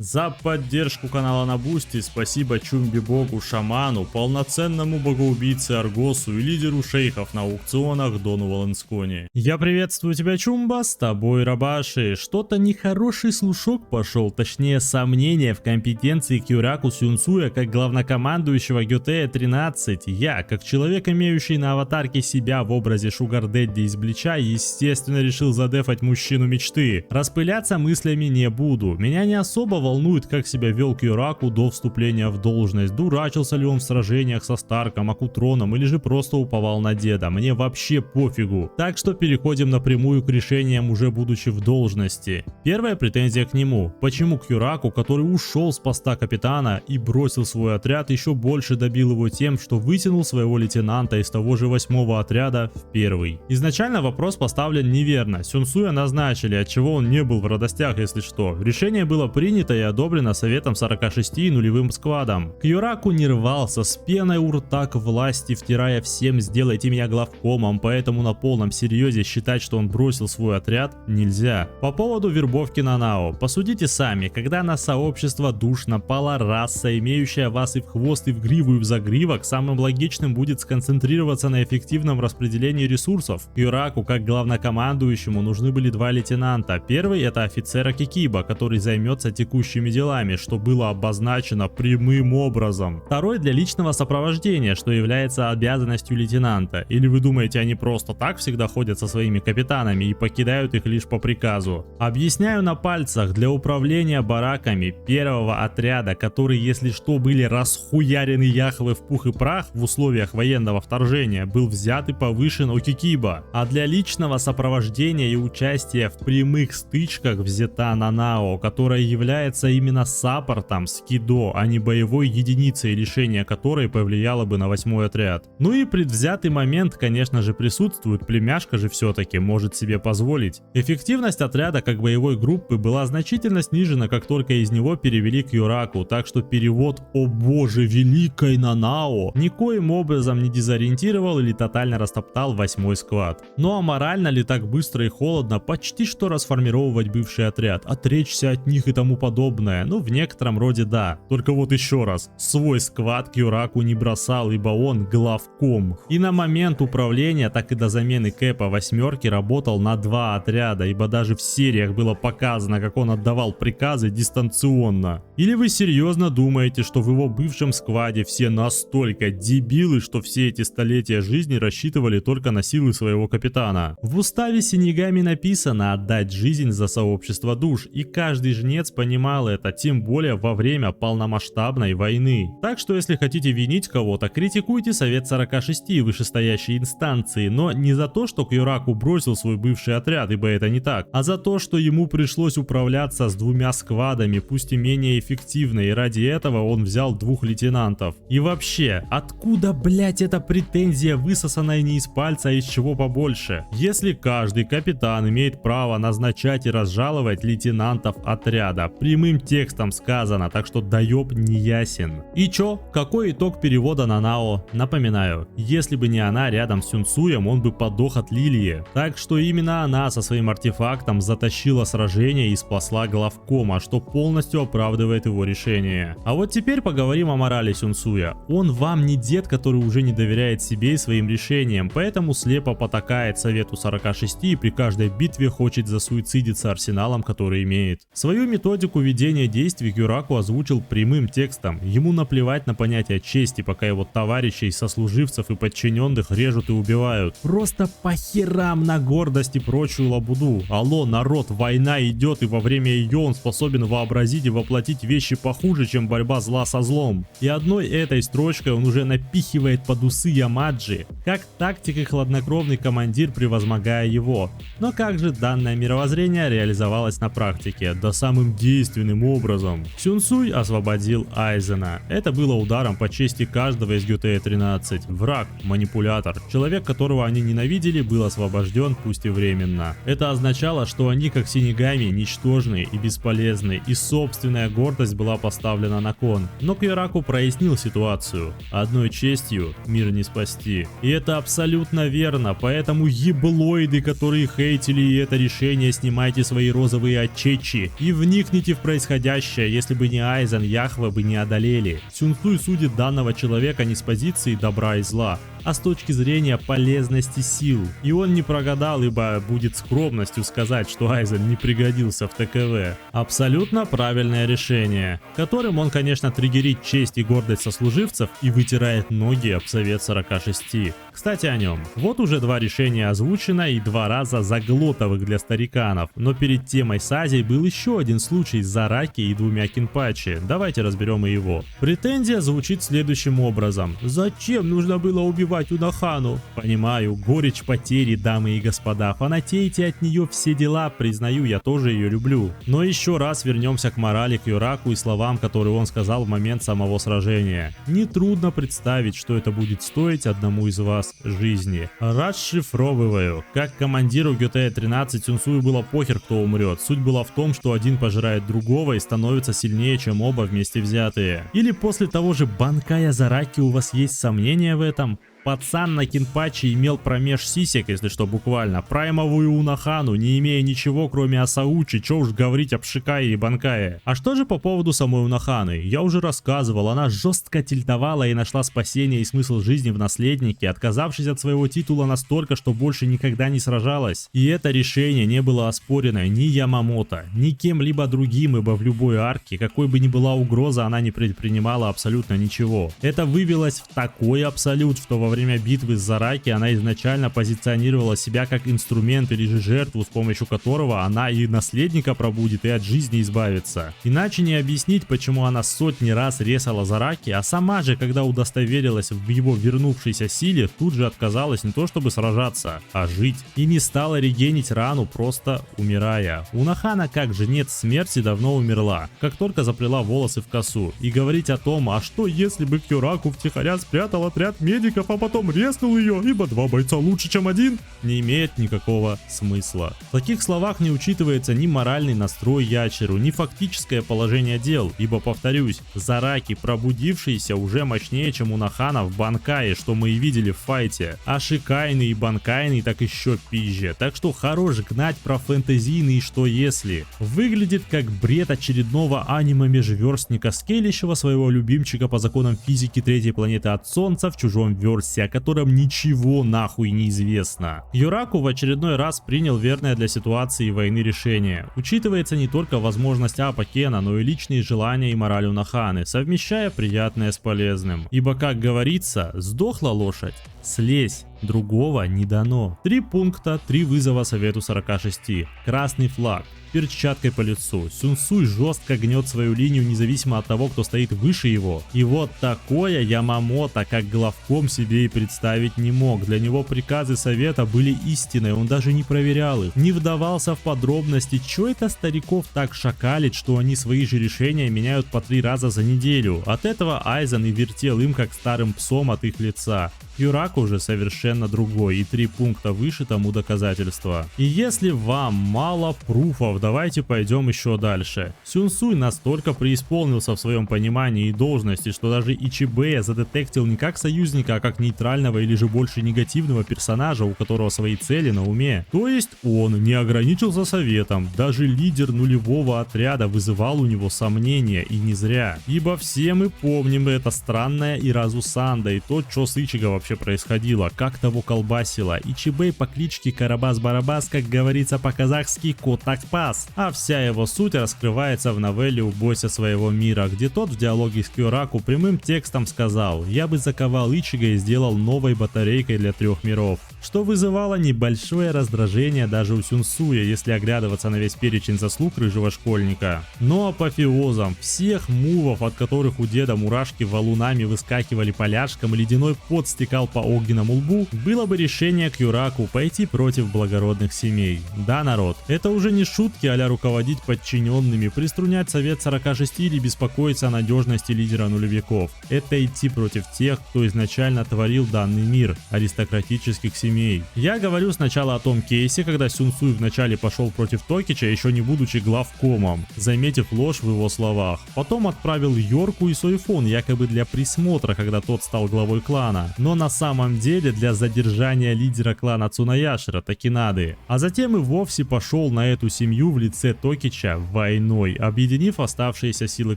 За поддержку канала на Бусти спасибо Чумби Богу Шаману, полноценному богоубийце Аргосу и лидеру шейхов на аукционах Дону Валенскони. Я приветствую тебя, Чумба, с тобой Рабаши. Что-то нехороший слушок пошел, точнее сомнение в компетенции Кюраку Сюнцуя как главнокомандующего GTA 13. Я, как человек, имеющий на аватарке себя в образе Шугар Дэдди из Блича, естественно решил задефать мужчину мечты. Распыляться мыслями не буду, меня не особо волнует, как себя вел Кюраку до вступления в должность, дурачился ли он в сражениях со Старком, Акутроном или же просто уповал на деда, мне вообще пофигу. Так что переходим напрямую к решениям, уже будучи в должности. Первая претензия к нему: почему Кюраку, который ушел с поста капитана и бросил свой отряд, еще больше добил его тем, что вытянул своего лейтенанта из того же 8-го отряда в 1-й. Изначально вопрос поставлен неверно, Сюнцуя назначили, отчего он не был в радостях, если что. Решение было принято и одобрено советом 46 и нулевым сквадом. Кюраку не рвался с пеной у рта к власти, втирая всем: сделайте меня главкомом, поэтому на полном серьезе считать, что он бросил свой отряд, нельзя. По поводу вербовки на НАО, посудите сами, когда на сообщество душ напала раса, имеющая вас и в хвост, и в гриву, и в загривок, самым логичным будет сконцентрироваться на эффективном распределении ресурсов. Кюраку как главнокомандующему нужны были 2 лейтенанта. Первый — это офицер Акикиба, который займется текущими делами, что было обозначено прямым образом. Второй — для личного сопровождения, что является обязанностью лейтенанта. Или вы думаете, они просто так всегда ходят со своими капитанами и покидают их лишь по приказу? Объясняю на пальцах: для управления бараками 1-го отряда, которые, если что, были расхуярены Яхве в пух и прах в условиях военного вторжения, был взят и повышен Окикиба. А для личного сопровождения и участия в прямых стычках взята Нанао, которая является именно саппортом скидо, а не боевой единицей, решение которой повлияло бы на 8-й отряд. Ну и предвзятый момент, конечно же, присутствует, племяшка же все-таки может себе позволить. Эффективность отряда как боевой группы была значительно снижена, как только из него перевели Кюраку, так что перевод «О боже, великой Нанао» никоим образом не дезориентировал или тотально растоптал 8-й сквад. Ну а морально ли так быстро и холодно почти что расформировать бывший отряд, отречься от них и тому подобное? Ну, в некотором роде да. Только вот еще раз, свой сквад Кюраку не бросал, ибо он главком. И на момент управления, так и до замены Кэпа 8-ки работал на 2 отряда, ибо даже в сериях было показано, как он отдавал приказы дистанционно. Или вы серьезно думаете, что в его бывшем скваде все настолько дебилы, что все эти столетия жизни рассчитывали только на силы своего капитана? В уставе Синегами написано отдать жизнь за сообщество душ, и каждый жнец понимал это, тем более во время полномасштабной войны. Так что если хотите винить кого-то, критикуйте совет 46 и вышестоящие инстанции, но не за то, что Кюраку бросил свой бывший отряд, ибо это не так, а за то, что ему пришлось управляться с 2 сквадами, пусть и менее эффективно, и ради этого он взял 2 лейтенантов. И вообще, откуда, блять, эта претензия, высосанная не из пальца, а из чего побольше? Если каждый капитан имеет право назначать и разжаловать лейтенантов отряда, прямым текстом сказано, так что доеб не ясен. И чё? Какой итог перевода на Нао? Напоминаю, если бы не она рядом с Сюнцуем, он бы подох от Лилии. Так что именно она со своим артефактом затащила сражение и спасла главкома, что полностью оправдывает его решение. А вот теперь поговорим о морали Сюнцуя. Он вам не дед, который уже не доверяет себе и своим решениям, поэтому слепо потакает совету 46 и при каждой битве хочет засуицидиться арсеналом, который имеет. Свою методику ведения действий Кюраку озвучил прямым текстом. Ему наплевать на понятие чести, пока его товарищей, сослуживцев и подчиненных режут и убивают. Просто по херам на гордость и прочую лабуду. Алло, народ, война идет, и во время ее он способен вообразить и воплотить вещи похуже, чем борьба зла со злом. И одной этой строчкой он уже напихивает под усы Ямаджи, как тактик и хладнокровный командир, превозмогая его. Но как же данное мировоззрение реализовалось на практике? Да самым действенным образом. Сюнцуй освободил Айзена. Это было ударом по чести каждого из GTA 13. Враг, манипулятор, человек, которого они ненавидели, был освобожден, пусть и временно. Это означало, что они, как Синегами, ничтожны и бесполезны, и собственная гордость была поставлена на кон. Но Кюраку прояснил ситуацию. Одной честью мир не спасти. И это абсолютно верно, поэтому еблоиды, которые хейтили это решение, снимайте свои розовые очечи и вникните в происходящее, если бы не Айзен, Яхве бы не одолели. Сюнсуй судит данного человека не с позиции добра и зла, а с точки зрения полезности сил. И он не прогадал, ибо будет скромностью сказать, что Айзен не пригодился в ТКВ. Абсолютно правильное решение, которым он, конечно, триггерит честь и гордость сослуживцев и вытирает ноги об совет 46. Кстати о нем. Вот уже 2 решения озвучено и 2 раза заглотовых для стариканов, но перед темой с Азией был еще один случай с Зараки и 2 Кинпачи. Давайте разберем и его. Претензия звучит следующим образом: зачем нужно было убивать Унахану? Понимаю, горечь потери, дамы и господа, фанатеете от нее все дела, признаю, я тоже ее люблю. Но еще раз вернемся к морали Кьюраку и словам, которые он сказал в момент самого сражения. Нетрудно представить, что это будет стоить одному из вас жизни. Расшифровываю. Как командиру GTA-13 Сюнсую было похер, кто умрет. Суть была в том, что один пожирает другого и становится сильнее, чем оба вместе взятые. Или после того же Банкая Зараки у вас есть сомнения в этом? Пацан на Кинпачи имел промеж сисек, если что, буквально, праймовую Унахану, не имея ничего, кроме Асаучи, чё уж говорить об Шикае и Банкае. А что же по поводу самой Унаханы? Я уже рассказывал, она жестко тильтовала и нашла спасение и смысл жизни в наследнике, отказавшись от своего титула настолько, что больше никогда не сражалась. И это решение не было оспорено ни Ямамото, ни кем-либо другим, ибо в любой арке, какой бы ни была угроза, она не предпринимала абсолютно ничего. Это вывелось в такой абсолют, что во время битвы с Зараки она изначально позиционировала себя как инструмент или же жертву, с помощью которого она и наследника пробудит, и от жизни избавится. Иначе не объяснить, почему она сотни раз резала Зараки, а сама же, когда удостоверилась в его вернувшейся силе, тут же отказалась не то чтобы сражаться, а жить. И не стала регенить рану, просто умирая. Унахана, как жнец смерти, давно умерла, как только заплела волосы в косу. И говорить о том, а что если бы Кьюраку втихаря спрятал отряд медиков, а потом резнул ее, ибо 2 бойца лучше, чем 1, не имеет никакого смысла. В таких словах не учитывается ни моральный настрой Ячеру, ни фактическое положение дел, ибо, повторюсь, Зараки, пробудившийся, уже мощнее, чем Унахана в Банкае, что мы и видели в файте, а Шикайный и Банкайный так еще пизже, так что хорош гнать про фэнтезийный что если. Выглядит как бред очередного аниме-межверстника, скейлищего своего любимчика по законам физики 3-й планеты от Солнца в чужом версте, о котором ничего нахуй не известно. Юраку в очередной раз принял верное для ситуации войны решение. Учитывается не только возможность Апа Кена, но и личные желания и мораль Унаханы, совмещая приятное с полезным. Ибо, как говорится, сдохла лошадь, слезь, другого не дано. 3 пункта, 3 вызова совету 46. Красный флаг. Перчаткой по лицу. Сюнсуй жестко гнет свою линию независимо от того, кто стоит выше его. И вот такое Ямамото как главком себе и представить не мог. Для него приказы совета были истиной, он даже не проверял их. Не вдавался в подробности, чё это стариков так шакалит, что они свои же решения меняют по 3 раза за неделю. От этого Айзен и вертел им как старым псом от их лица. Юраку же совершенно другой, и 3 пункта выше тому доказательства. И если вам мало пруфов, давайте пойдем еще дальше. Сюнсуй настолько преисполнился в своем понимании и должности, что даже Ичибэя задетектил не как союзника, а как нейтрального или же больше негативного персонажа, у которого свои цели на уме. То есть он не ограничился советом, даже лидер нулевого отряда вызывал у него сомнения, и не зря. Ибо все мы помним это странное Иразу Санда и то, что с Ичиго вообще происходило, как того колбасило. Ичибэй по кличке Карабас-Барабас, как говорится по-казахски, кот так пас. А вся его суть раскрывается в новелле «Убойся своего мира», где тот в диалоге с Кьюраку прямым текстом сказал: «Я бы заковал Ичиго и сделал новой батарейкой для 3 миров». Что вызывало небольшое раздражение даже у Сюнсуя, если оглядываться на весь перечень заслуг рыжего школьника. Но апофеозом всех мувов, от которых у деда мурашки валунами выскакивали поляшком и ледяной пот стекал по огненному лбу, было бы решение Кьюраку пойти против благородных семей. Да, народ, это уже не шутки а-ля руководить подчиненными, приструнять совет 46 или беспокоиться о надежности лидера нулевиков. Это идти против тех, кто изначально творил данный мир, аристократических семей. Я говорю сначала о том кейсе, когда Сюнсуй вначале пошел против Токича, еще не будучи главкомом, заметив ложь в его словах. Потом отправил Йорку и Сойфон якобы для присмотра, когда тот стал главой клана. Но на на самом деле для задержания лидера клана Цунаяшира Такинады. А затем и вовсе пошел на эту семью в лице Токича войной, объединив оставшиеся силы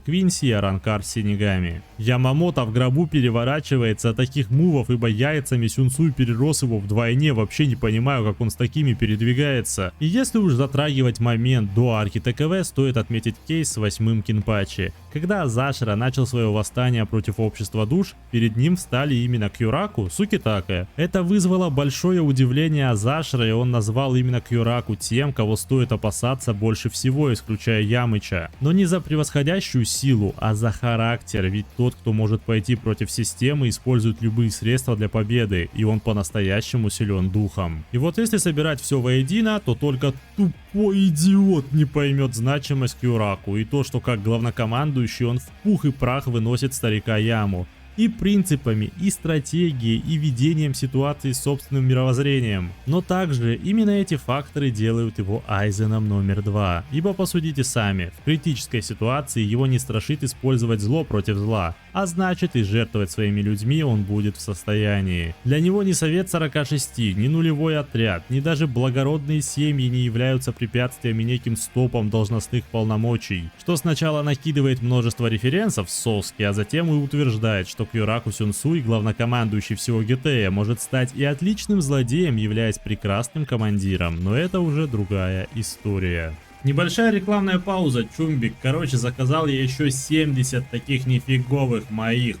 Квинси и Аранкар с Синегами. Ямамото в гробу переворачивается от таких мувов, ибо яйцами Сюнсуй перерос его вдвойне, вообще не понимаю, как он с такими передвигается. И если уж затрагивать момент до арки ТКВ, стоит отметить кейс с 8-м Кинпачи. Когда Азашира начал свое восстание против общества душ, перед ним встали именно Кюраку, Сукитака. Это вызвало большое удивление Азашира, и он назвал именно Кюраку тем, кого стоит опасаться больше всего, исключая Ямыча. Но не за превосходящую силу, а за характер, ведь тот, кто может пойти против системы, использует любые средства для победы, и он по-настоящему силен духом. И вот если собирать все воедино, то только тупой идиот не поймет значимость Кюраку и то, что как главнокомандующий он в пух и прах выносит старика Яму. И принципами, и стратегией, и ведением ситуации с собственным мировоззрением. Но также именно эти факторы делают его Айзеном номер 2. Ибо посудите сами, в критической ситуации его не страшит использовать зло против зла, а значит и жертвовать своими людьми он будет в состоянии. Для него ни Совет 46, ни нулевой отряд, ни даже благородные семьи не являются препятствием и неким стопом должностных полномочий, что сначала накидывает множество референсов с Соски, а затем и утверждает, что Кюраку Сюнсуй, главнокомандующий всего Гетея, может стать и отличным злодеем, являясь прекрасным командиром, но это уже другая история. Небольшая рекламная пауза, Чумбик. Короче, заказал я еще 70 таких нифиговых моих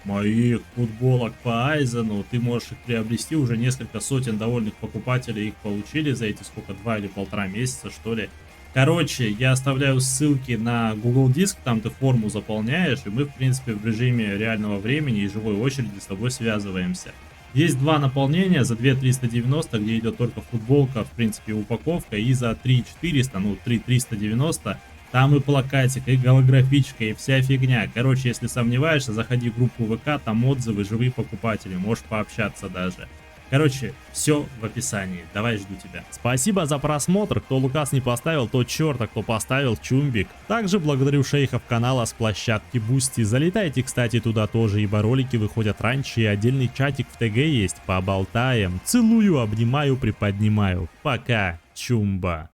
футболок по Айзену. Ты можешь их приобрести, уже несколько сотен довольных покупателей их получили за эти сколько, 2 или 1,5 месяца, что ли. Короче, я оставляю ссылки на Google Диск, там ты форму заполняешь, и мы, в принципе, в режиме реального времени и живой очереди с тобой связываемся. Есть два наполнения за 2390, где идет только футболка, в принципе, упаковка, и за 3400, ну 3390, там и плакатик, и голографичка, и вся фигня. Короче, если сомневаешься, заходи в группу ВК, там отзывы, живые покупатели, можешь пообщаться даже. Короче, все в описании. Давай, жду тебя. Спасибо за просмотр. Кто Лукас не поставил, тот черт, а кто поставил, Чумбик. Также благодарю шейхов канала с площадки Бусти. Залетайте, кстати, туда тоже, ибо ролики выходят раньше, и отдельный чатик в ТГ есть. Поболтаем. Целую, обнимаю, приподнимаю. Пока, Чумба.